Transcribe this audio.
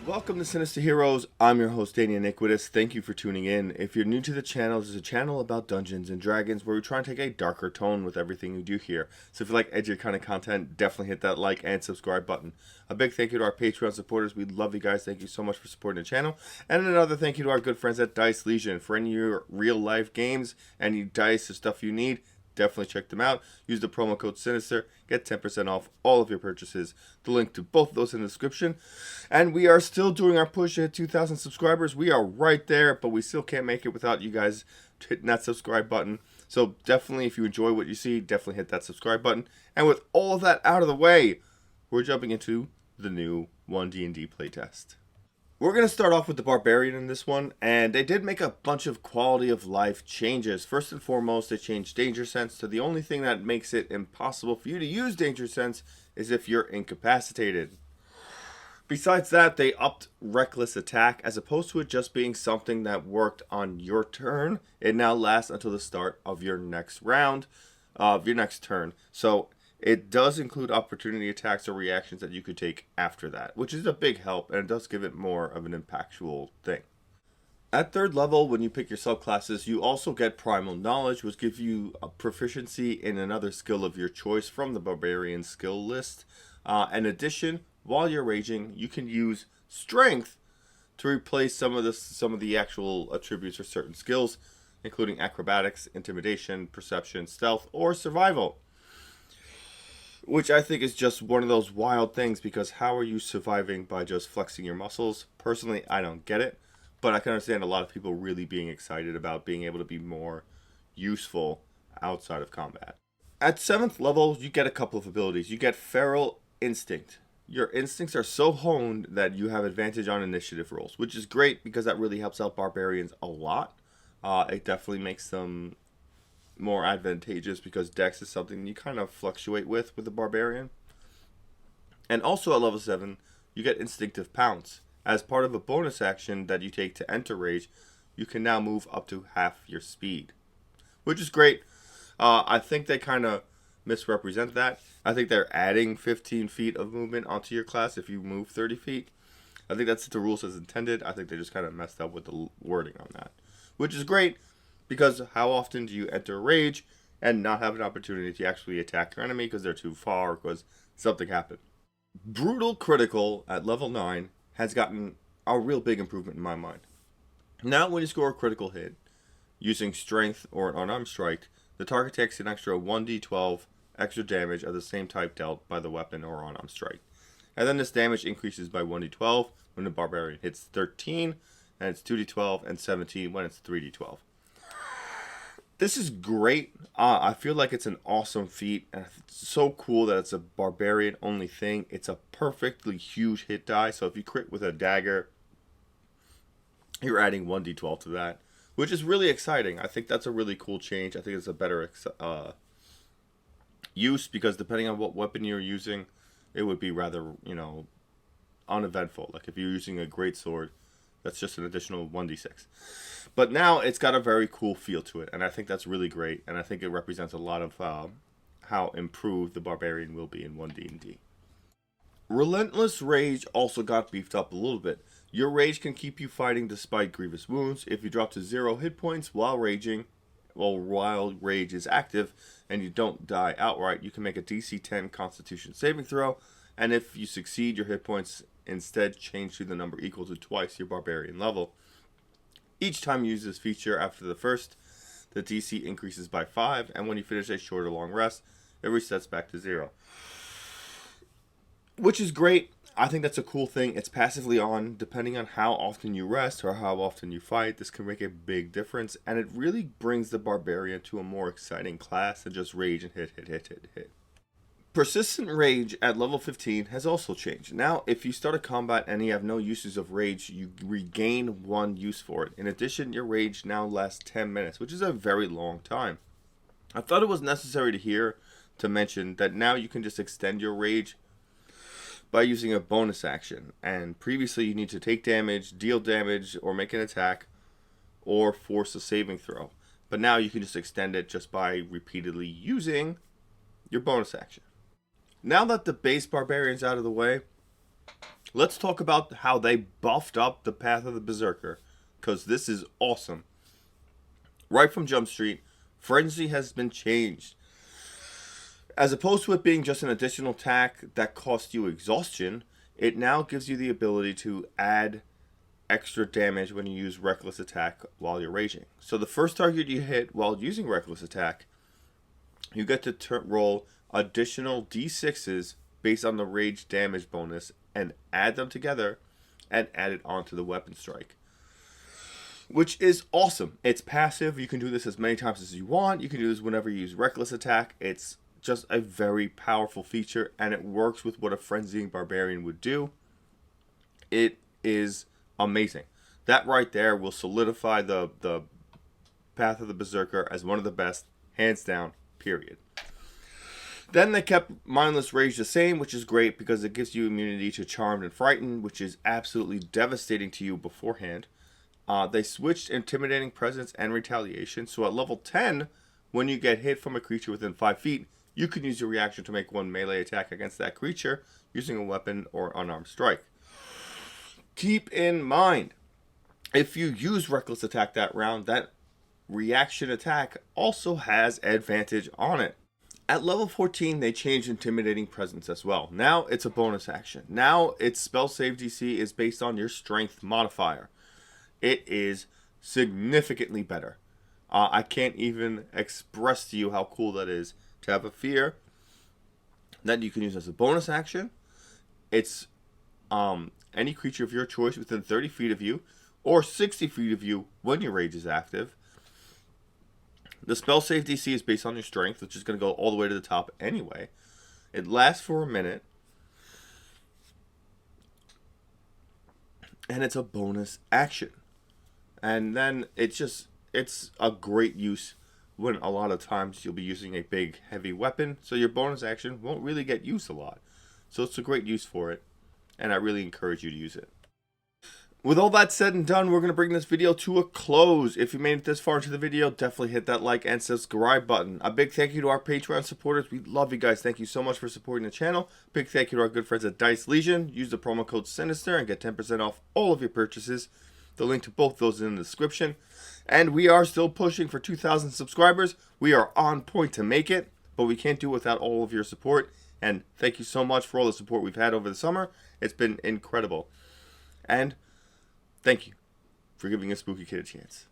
Welcome to Sinister Heroes. I'm your host, Danny Iniquitous. Thank you for tuning in. If you're new to the channel, this is a channel about Dungeons and Dragons where we try and take a darker tone with everything we do here. So if you like edgier kind of content, definitely hit that like and subscribe button. A big thank you to our Patreon supporters. We love you guys. Thank you so much for supporting the channel. And another thank you to our good friends at Dice Legion. For any of your real life games, any dice or stuff you need, definitely check them out. Use the promo code SINISTER. Get 10% off all of your purchases. The link to both of those in the description. And we are still doing our push to hit 2,000 subscribers. We are right there, but we still can't make it without you guys hitting that subscribe button. So definitely, if you enjoy what you see, definitely hit that subscribe button. And with all of that out of the way, we're jumping into the new D&D playtest. We're going to start off with the Barbarian in this one, and they did make a bunch of quality of life changes. First and foremost, they changed Danger Sense to the only thing that makes it impossible for you to use Danger Sense is if you're incapacitated. Besides that, they upped Reckless Attack. As opposed to it just being something that worked on your turn, it now lasts until the start of your next round, of your next turn. So it does include opportunity attacks or reactions that you could take after that, which is a big help, and it does give it more of an impactful thing. At 3rd level, when you pick your subclasses, you also get Primal Knowledge, which gives you a proficiency in another skill of your choice from the Barbarian skill list. In addition, while you're raging, you can use Strength to replace some of the actual attributes for certain skills, including Acrobatics, Intimidation, Perception, Stealth, or Survival. Which I think is just one of those wild things, because how are you surviving by just flexing your muscles? Personally, I don't get it, but I can understand a lot of people really being excited about being able to be more useful outside of combat. At 7th level, you get a couple of abilities. You get Feral Instinct. Your instincts are so honed that you have advantage on initiative rolls, which is great because that really helps out Barbarians a lot. It definitely makes them more advantageous because Dex is something you kind of fluctuate with the Barbarian. And also at level 7, you get Instinctive Pounce. As part of a bonus action that you take to enter rage, you can now move up to half your speed, which is great. I think they kind of misrepresent that. I think they're adding 15 feet of movement onto your class if you move 30 feet. I think that's the rules as intended. I think they just kind of messed up with the wording on that, which is great. Because how often do you enter rage and not have an opportunity to actually attack your enemy because they're too far or because something happened? Brutal Critical at level 9 has gotten a real big improvement in my mind. Now when you score a critical hit using Strength or an unarmed strike, the target takes an extra 1d12 extra damage of the same type dealt by the weapon or unarmed strike. And then this damage increases by 1d12 when the Barbarian hits 13, and it's 2d12 and 17 when it's 3d12. This is great. I feel like it's an awesome feat, and it's so cool that it's a Barbarian only thing. It's a perfectly huge hit die, so if you crit with a dagger, you're adding 1d12 to that, which is really exciting. I think that's a really cool change. I think it's a better use, because depending on what weapon you're using, it would be rather, uneventful. Like if you're using a greatsword, that's just an additional 1d6. But now it's got a very cool feel to it, and I think that's really great, and I think it represents a lot of how improved the Barbarian will be in 1D&D. Relentless Rage also got beefed up a little bit. Your rage can keep you fighting despite grievous wounds. If you drop to 0 hit points while raging, while rage is active, and you don't die outright, you can make a DC 10 Constitution saving throw, and if you succeed, your hit points instead change to the number equal to twice your Barbarian level. Each time you use this feature after the first, the DC increases by 5, and when you finish a short or long rest, it resets back to 0. Which is great. I think that's a cool thing. It's passively on. Depending on how often you rest or how often you fight, this can make a big difference, and it really brings the Barbarian to a more exciting class than just rage and hit. Persistent Rage at level 15 has also changed. Now, if you start a combat and you have no uses of Rage, you regain 1 use for it. In addition, your Rage now lasts 10 minutes, which is a very long time. I thought it was necessary to mention that now you can just extend your Rage by using a bonus action. And previously, you need to take damage, deal damage, or make an attack, or force a saving throw. But now you can just extend it just by repeatedly using your bonus action. Now that the base Barbarian's out of the way, Let's talk about how they buffed up the Path of the Berserker, because this is awesome. Right from Jump Street, Frenzy has been changed. As opposed to it being just an additional attack that costs you exhaustion, it now gives you the ability to add extra damage when you use Reckless Attack while you're raging. So the first target you hit while using Reckless Attack, you get to roll additional d6s based on the rage damage bonus and add them together and add it onto the weapon strike. Which is awesome. It's passive. You can do this as many times as you want. You can do this whenever you use Reckless Attack. It's just a very powerful feature, and it works with what a Frenzying Barbarian would do. It is amazing. That right there will solidify the Path of the Berserker as one of the best, hands down, period. Then they kept Mindless Rage the same, which is great because it gives you immunity to Charmed and Frightened, which is absolutely devastating to you beforehand. They switched Intimidating Presence and Retaliation, so at level 10, when you get hit from a creature within 5 feet, you can use your reaction to make one melee attack against that creature using a weapon or unarmed strike. Keep in mind, if you use Reckless Attack that round, that reaction attack also has advantage on it. At level 14, they changed Intimidating Presence as well. Now it's a bonus action. Now its spell save DC is based on your strength modifier. It is significantly better. I can't even express to you how cool that is to have a fear that you can use as a bonus action. It's any creature of your choice within 30 feet of you or 60 feet of you when your rage is active. The spell save DC is based on your strength, which is going to go all the way to the top anyway. It lasts for a minute. And it's a bonus action. And then it's a great use when a lot of times you'll be using a big, heavy weapon. So your bonus action won't really get used a lot. So it's a great use for it. And I really encourage you to use it. With all that said and done, we're going to bring this video to a close. If you made it this far into the video, definitely hit that like and subscribe button. A big thank you to our Patreon supporters. We love you guys. Thank you so much for supporting the channel. Big thank you to our good friends at Dice Legion. Use the promo code SINISTER and get 10% off all of your purchases. The link to both those is in the description. And we are still pushing for 2,000 subscribers. We are on point to make it, but we can't do it without all of your support. And thank you so much for all the support we've had over the summer. It's been incredible. And thank you for giving a spooky kid a chance.